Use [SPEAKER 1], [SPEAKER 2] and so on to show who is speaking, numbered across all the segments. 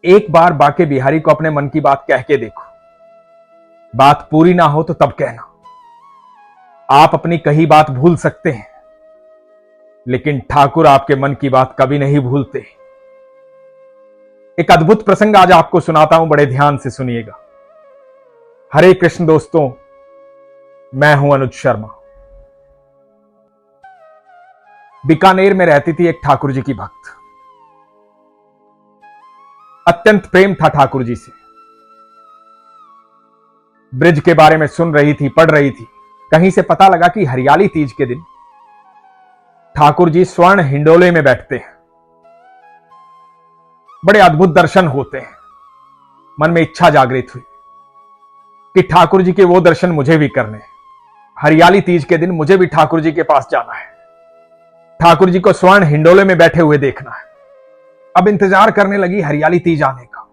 [SPEAKER 1] एक बार बाके बिहारी को अपने मन की बात कह के देखो। बात पूरी ना हो तो तब कहना। आप अपनी कही बात भूल सकते हैं, लेकिन ठाकुर आपके मन की बात कभी नहीं भूलते। एक अद्भुत प्रसंग आज आपको सुनाता हूं, बड़े ध्यान से सुनिएगा। हरे कृष्ण दोस्तों, मैं हूं अनुज शर्मा। बीकानेर में रहती थी एक ठाकुर जी की भक्त। अत्यंत प्रेम था ठाकुर जी से। ब्रिज के बारे में सुन रही थी, पढ़ रही थी। कहीं से पता लगा कि हरियाली तीज के दिन ठाकुर जी स्वर्ण हिंडोले में बैठते हैं। बड़े अद्भुत दर्शन होते हैं। मन में इच्छा जागृत हुई कि ठाकुर जी के वो दर्शन मुझे भी करने। हरियाली तीज के दिन मुझे भी ठाकुर जी के पास जाना है, ठाकुर जी को स्वर्ण हिंडोले में बैठे हुए देखना है। अब इंतजार करने लगी हरियाली तीज आने का।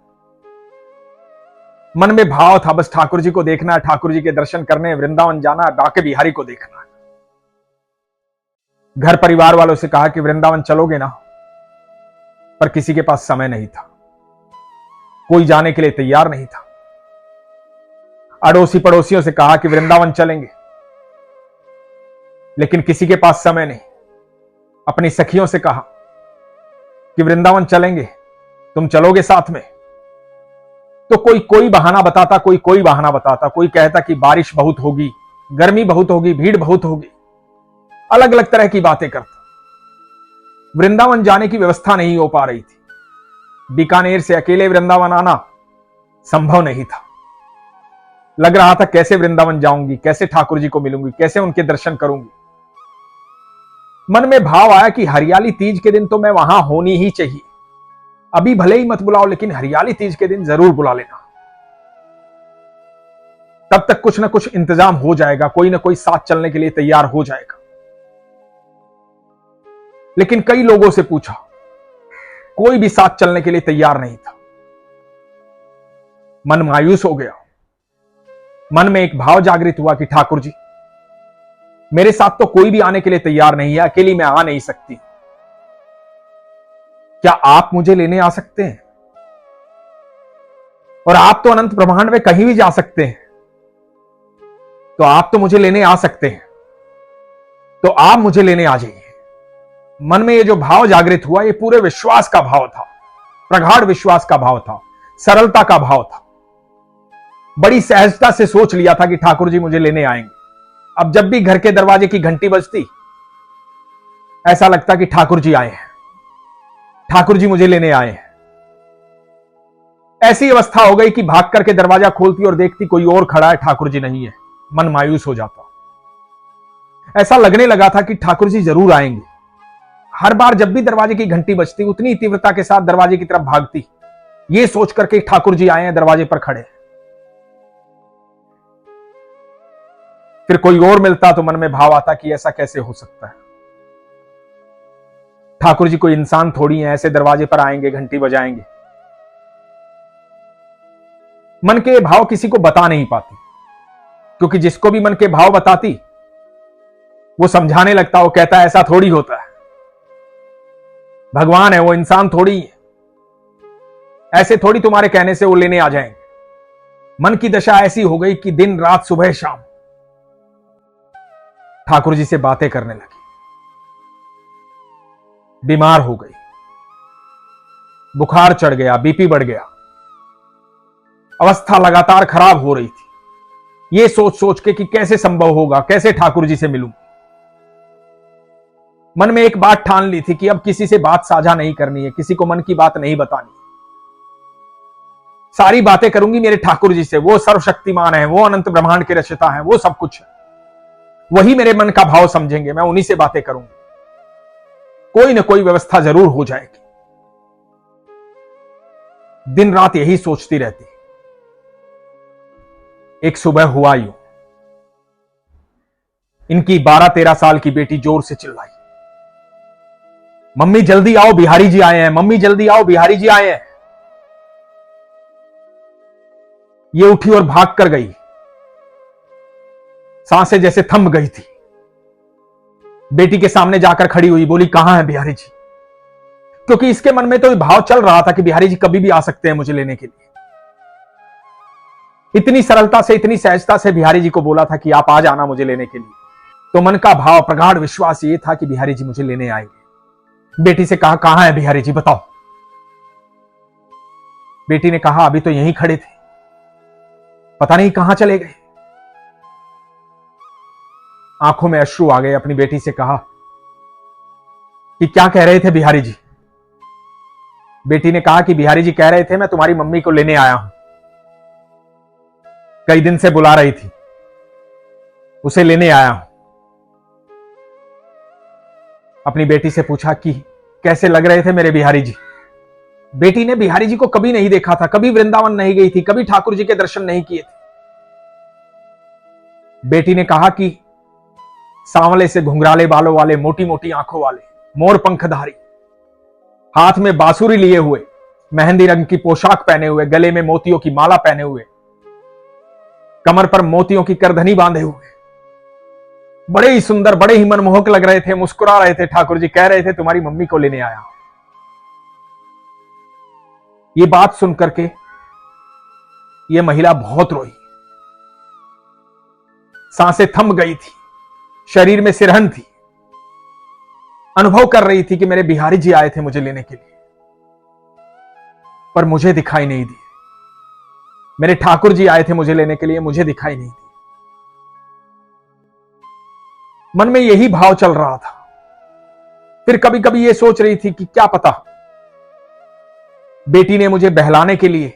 [SPEAKER 1] मन में भाव था, बस ठाकुर जी को देखना है, ठाकुर जी के दर्शन करने, वृंदावन जाना है, बाके बिहारी को देखना है। घर परिवार वालों से कहा कि वृंदावन चलोगे ना, पर किसी के पास समय नहीं था। कोई जाने के लिए तैयार नहीं था। अड़ोसी पड़ोसियों से कहा कि वृंदावन चलेंगे, लेकिन किसी के पास समय नहीं। अपनी सखियों से कहा कि वृंदावन चलेंगे, तुम चलोगे साथ में? तो कोई कोई बहाना बताता, कोई कोई बहाना बताता। कोई कहता कि बारिश बहुत होगी, गर्मी बहुत होगी, भीड़ बहुत होगी। अलग अलग तरह की बातें करता। वृंदावन जाने की व्यवस्था नहीं हो पा रही थी। बीकानेर से अकेले वृंदावन आना संभव नहीं था। लग रहा था कैसे वृंदावन जाऊंगी, कैसे ठाकुर जी को मिलूंगी, कैसे उनके दर्शन करूंगी। मन में भाव आया कि हरियाली तीज के दिन तो मैं वहां होनी ही चाहिए। अभी भले ही मत बुलाओ, लेकिन हरियाली तीज के दिन जरूर बुला लेना। तब तक कुछ ना कुछ इंतजाम हो जाएगा, कोई ना कोई साथ चलने के लिए तैयार हो जाएगा। लेकिन कई लोगों से पूछा, कोई भी साथ चलने के लिए तैयार नहीं था। मन मायूस हो गया। मन में एक भाव जागृत हुआ कि ठाकुर जी, मेरे साथ तो कोई भी आने के लिए तैयार नहीं है, अकेली मैं आ नहीं सकती। क्या आप मुझे लेने आ सकते हैं? और आप तो अनंत ब्रह्मांड में कहीं भी जा सकते हैं, तो आप तो मुझे लेने आ सकते हैं, तो आप मुझे लेने आ जाइए। मन में ये जो भाव जागृत हुआ, ये पूरे विश्वास का भाव था, प्रगाढ़ विश्वास का भाव था, सरलता का भाव था। बड़ी सहजता से सोच लिया था कि ठाकुर जी मुझे लेने आएंगे। अब जब भी घर के दरवाजे की घंटी बजती, ऐसा लगता कि ठाकुर जी आए हैं, ठाकुर जी मुझे लेने आए हैं। ऐसी अवस्था हो गई कि भाग करके दरवाजा खोलती और देखती कोई और खड़ा है, ठाकुर जी नहीं है। मन मायूस हो जाता। ऐसा लगने लगा था कि ठाकुर जी जरूर आएंगे। हर बार जब भी दरवाजे की घंटी बजती, उतनी तीव्रता के साथ दरवाजे की तरफ भागती, ये सोच करके ठाकुर जी आए हैं, दरवाजे पर खड़े। फिर कोई और मिलता तो मन में भाव आता कि ऐसा कैसे हो सकता है। ठाकुर जी कोई इंसान थोड़ी है, ऐसे दरवाजे पर आएंगे, घंटी बजाएंगे। मन के भाव किसी को बता नहीं पाती, क्योंकि जिसको भी मन के भाव बताती, वो समझाने लगता। वो कहता है ऐसा थोड़ी होता है, भगवान है, वो इंसान थोड़ी है, ऐसे थोड़ी तुम्हारे कहने से वो लेने आ जाएंगे। मन की दशा ऐसी हो गई कि दिन रात सुबह शाम ठाकुर जी से बातें करने लगी। बीमार हो गई, बुखार चढ़ गया, बीपी बढ़ गया, अवस्था लगातार खराब हो रही थी। ये सोच सोच के कि कैसे संभव होगा, कैसे ठाकुर जी से मिलूं। मन में एक बात ठान ली थी कि अब किसी से बात साझा नहीं करनी है, किसी को मन की बात नहीं बतानी। सारी बातें करूंगी मेरे ठाकुर जी से। वो सर्वशक्तिमान है, वो अनंत ब्रह्मांड के रचयिता हैं, वो सब कुछ है। वही मेरे मन का भाव समझेंगे, मैं उन्हीं से बातें करूंगी। कोई ना कोई व्यवस्था जरूर हो जाएगी। दिन रात यही सोचती रहती। एक सुबह हुआ यूं, इनकी 12-13 साल की बेटी जोर से चिल्लाई, मम्मी जल्दी आओ, बिहारी जी आए हैं, मम्मी जल्दी आओ, बिहारी जी आए हैं। ये उठी और भाग कर गई। सांसें जैसे थम गई थी। बेटी के सामने जाकर खड़ी हुई, बोली कहां है बिहारी जी? क्योंकि इसके मन में तो ये भाव चल रहा था कि बिहारी जी कभी भी आ सकते हैं मुझे लेने के लिए। इतनी सरलता से, इतनी सहजता से बिहारी जी को बोला था कि आप आ जाना मुझे लेने के लिए। तो मन का भाव, प्रगाढ़ विश्वास ये था कि बिहारी जी मुझे लेने आएंगे। बेटी से कहा, कहां है बिहारी जी, बताओ। बेटी ने कहा, अभी तो यहीं खड़े थे, पता नहीं कहां चले गए। आंखों में अश्रु आ गए। अपनी बेटी से कहा कि क्या कह रहे थे बिहारी जी। बेटी ने कहा कि बिहारी जी कह रहे थे मैं तुम्हारी मम्मी को लेने आया हूं, कई दिन से बुला रही थी, उसे लेने आया हूं। अपनी बेटी से पूछा कि कैसे लग रहे थे मेरे बिहारी जी। बेटी ने बिहारी जी को कभी नहीं देखा था, कभी वृंदावन नहीं गई थी, कभी ठाकुर जी के दर्शन नहीं किए थे। बेटी ने कहा कि सांवले से घुंघराले बालों वाले, मोटी मोटी आंखों वाले, मोर पंखधारी, हाथ में बांसुरी लिए हुए, मेहंदी रंग की पोशाक पहने हुए, गले में मोतियों की माला पहने हुए, कमर पर मोतियों की करधनी बांधे हुए, बड़े ही सुंदर, बड़े ही मनमोहक लग रहे थे, मुस्कुरा रहे थे। ठाकुर जी कह रहे थे तुम्हारी मम्मी को लेने आया। ये बात सुनकर के ये महिला बहुत रोई, सांसें थम गई थी, शरीर में सिरहन थी। अनुभव कर रही थी कि मेरे बिहारी जी आए थे मुझे लेने के लिए, पर मुझे दिखाई नहीं दिए। मेरे ठाकुर जी आए थे मुझे लेने के लिए, मुझे दिखाई नहीं दिए। मन में यही भाव चल रहा था। फिर कभी कभी ये सोच रही थी कि क्या पता बेटी ने मुझे बहलाने के लिए,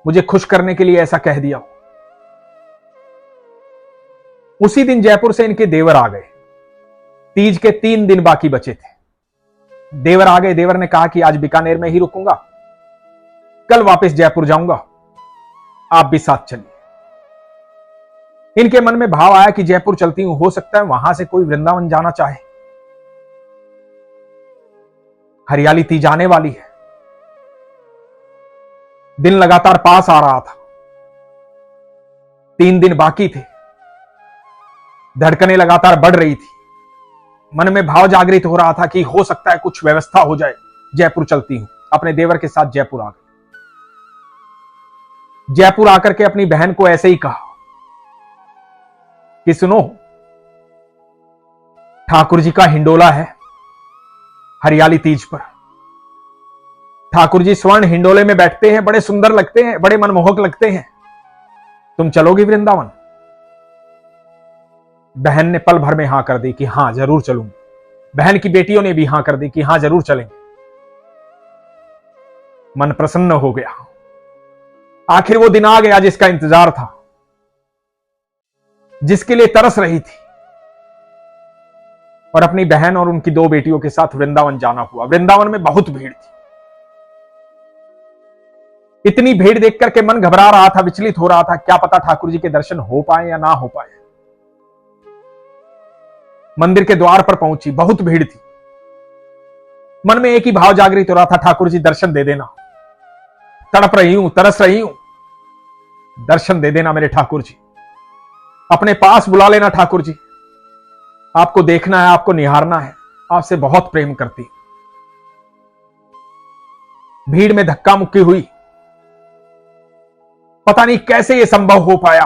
[SPEAKER 1] मुझे खुश करने के लिए ऐसा कह दिया। उसी दिन जयपुर से इनके देवर आ गए। तीज के 3 दिन बाकी बचे थे। देवर आ गए। देवर ने कहा कि आज बीकानेर में ही रुकूंगा, कल वापस जयपुर जाऊंगा, आप भी साथ चलिए। इनके मन में भाव आया कि जयपुर चलती हूं, हो सकता है वहां से कोई वृंदावन जाना चाहे। हरियाली तीज आने वाली है। दिन लगातार पास आ रहा था, 3 दिन बाकी थे। धड़कनें लगातार बढ़ रही थी। मन में भाव जागृत हो रहा था कि हो सकता है कुछ व्यवस्था हो जाए, जयपुर चलती हूं। अपने देवर के साथ जयपुर आ गई। जयपुर आकर के अपनी बहन को ऐसे ही कहा कि सुनो, ठाकुर जी का हिंडोला है हरियाली तीज पर। ठाकुर जी स्वर्ण हिंडोले में बैठते हैं, बड़े सुंदर लगते हैं, बड़े मनमोहक लगते हैं। तुम चलोगी वृंदावन? बहन ने पल भर में हां कर दी कि हां जरूर चलूंगी। बहन की बेटियों ने भी हां कर दी कि हां जरूर चलेंगे। मन प्रसन्न हो गया। आखिर वो दिन आ गया जिसका इंतजार था, जिसके लिए तरस रही थी। और अपनी बहन और उनकी 2 बेटियों के साथ वृंदावन जाना हुआ। वृंदावन में बहुत भीड़ थी। इतनी भीड़ देख करके मन घबरा रहा था, विचलित हो रहा था, क्या पता ठाकुर जी के दर्शन हो पाए या ना हो पाए। मंदिर के द्वार पर पहुंची, बहुत भीड़ थी। मन में एक ही भाव जागृत हो रहा था, ठाकुर जी दर्शन दे देना। तड़प रही हूं, तरस रही हूं, दर्शन दे देना मेरे ठाकुर जी। अपने पास बुला लेना ठाकुर जी। आपको देखना है, आपको निहारना है, आपसे बहुत प्रेम करती। भीड़ में धक्का मुक्की हुई। पता नहीं कैसे यह संभव हो पाया।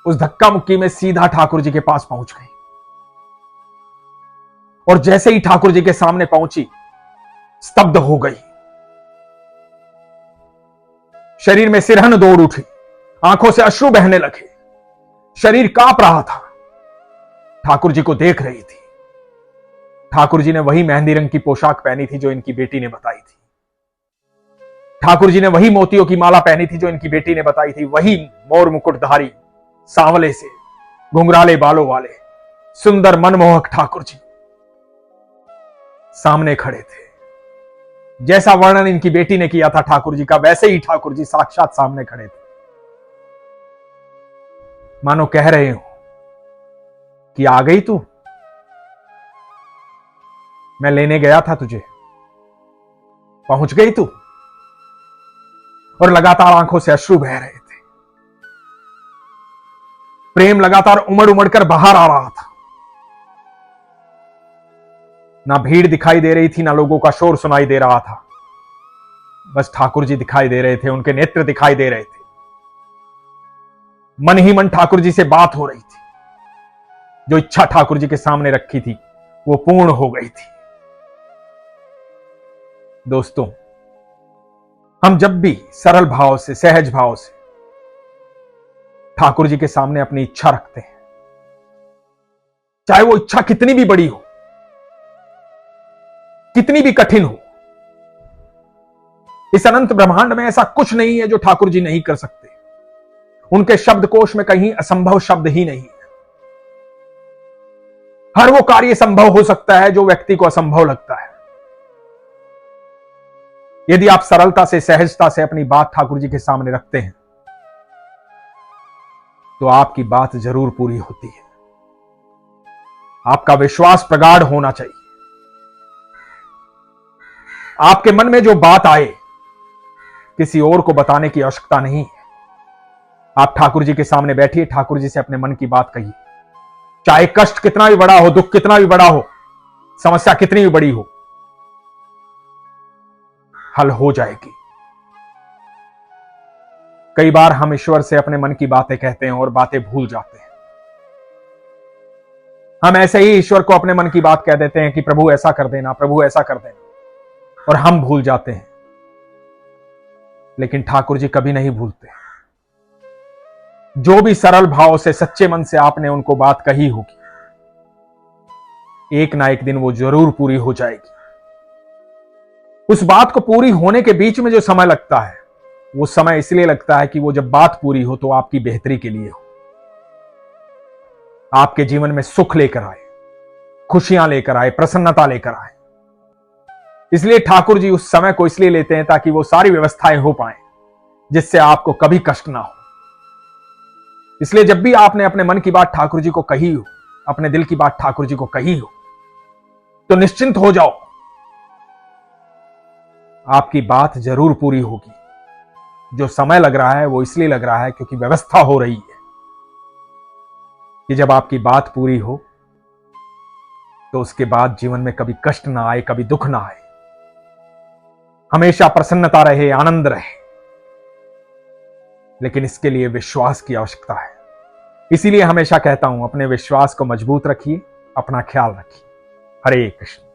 [SPEAKER 1] उस धक्का मुक्की में सीधा ठाकुर जी के पास पहुंच गई। और जैसे ही ठाकुर जी के सामने पहुंची, स्तब्ध हो गई। शरीर में सिरहन दौड़ उठी, आंखों से अश्रु बहने लगे, शरीर कांप रहा था। ठाकुर जी को देख रही थी। ठाकुर जी ने वही मेहंदी रंग की पोशाक पहनी थी जो इनकी बेटी ने बताई थी। ठाकुर जी ने वही मोतियों की माला पहनी थी जो इनकी बेटी ने बताई थी। वही मोर मुकुटधारी, सांवले से, घुंघराले बालों वाले, सुंदर मनमोहक ठाकुर जी सामने खड़े थे। जैसा वर्णन इनकी बेटी ने किया था ठाकुर जी का, वैसे ही ठाकुर जी साक्षात सामने खड़े थे। मानो कह रहे हो कि आ गई तू, मैं लेने गया था तुझे, पहुंच गई तू। और लगातार आंखों से अश्रु बह रहे थे। प्रेम लगातार उमड़ उमड़ कर बाहर आ रहा था। ना भीड़ दिखाई दे रही थी, ना लोगों का शोर सुनाई दे रहा था। बस ठाकुर जी दिखाई दे रहे थे, उनके नेत्र दिखाई दे रहे थे। मन ही मन ठाकुर जी से बात हो रही थी। जो इच्छा ठाकुर जी के सामने रखी थी वो पूर्ण हो गई थी। दोस्तों, हम जब भी सरल भाव से, सहज भाव से ठाकुर जी के सामने अपनी इच्छा रखते हैं, चाहे वो इच्छा कितनी भी बड़ी हो, कितनी भी कठिन हो, इस अनंत ब्रह्मांड में ऐसा कुछ नहीं है जो ठाकुर जी नहीं कर सकते। उनके शब्दकोश में कहीं असंभव शब्द ही नहीं है। हर वो कार्य संभव हो सकता है जो व्यक्ति को असंभव लगता है। यदि आप सरलता से, सहजता से अपनी बात ठाकुर जी के सामने रखते हैं तो आपकी बात जरूर पूरी होती है। आपका विश्वास प्रगाढ़ होना चाहिए। आपके मन में जो बात आए, किसी और को बताने की आवश्यकता नहीं है। आप ठाकुर जी के सामने बैठिए, ठाकुर जी से अपने मन की बात कहिए। चाहे कष्ट कितना भी बड़ा हो, दुख कितना भी बड़ा हो, समस्या कितनी भी बड़ी हो, हल हो जाएगी। कई बार हम ईश्वर से अपने मन की बातें कहते हैं और बातें भूल जाते हैं। हम ऐसे ही ईश्वर को अपने मन की बात कह देते हैं कि प्रभु ऐसा कर देना, प्रभु ऐसा कर देना, और हम भूल जाते हैं। लेकिन ठाकुर जी कभी नहीं भूलते। जो भी सरल भाव से, सच्चे मन से आपने उनको बात कही होगी, एक ना एक दिन वो जरूर पूरी हो जाएगी। उस बात को पूरी होने के बीच में जो समय लगता है, वो समय इसलिए लगता है कि वो जब बात पूरी हो तो आपकी बेहतरी के लिए हो, आपके जीवन में सुख लेकर आए, खुशियां लेकर आए, प्रसन्नता लेकर आए। इसलिए ठाकुर जी उस समय को इसलिए लेते हैं ताकि वो सारी व्यवस्थाएं हो पाए जिससे आपको कभी कष्ट ना हो। इसलिए जब भी आपने अपने मन की बात ठाकुर जी को कही हो, अपने दिल की बात ठाकुर जी को कही हो, तो निश्चिंत हो जाओ, आपकी बात जरूर पूरी होगी। जो समय लग रहा है वो इसलिए लग रहा है क्योंकि व्यवस्था हो रही है कि जब आपकी बात पूरी हो तो उसके बाद जीवन में कभी कष्ट ना आए, कभी दुख ना आए, हमेशा प्रसन्नता रहे, आनंद रहे। लेकिन इसके लिए विश्वास की आवश्यकता है। इसीलिए हमेशा कहता हूं, अपने विश्वास को मजबूत रखिए, अपना ख्याल रखिए। हरे कृष्ण।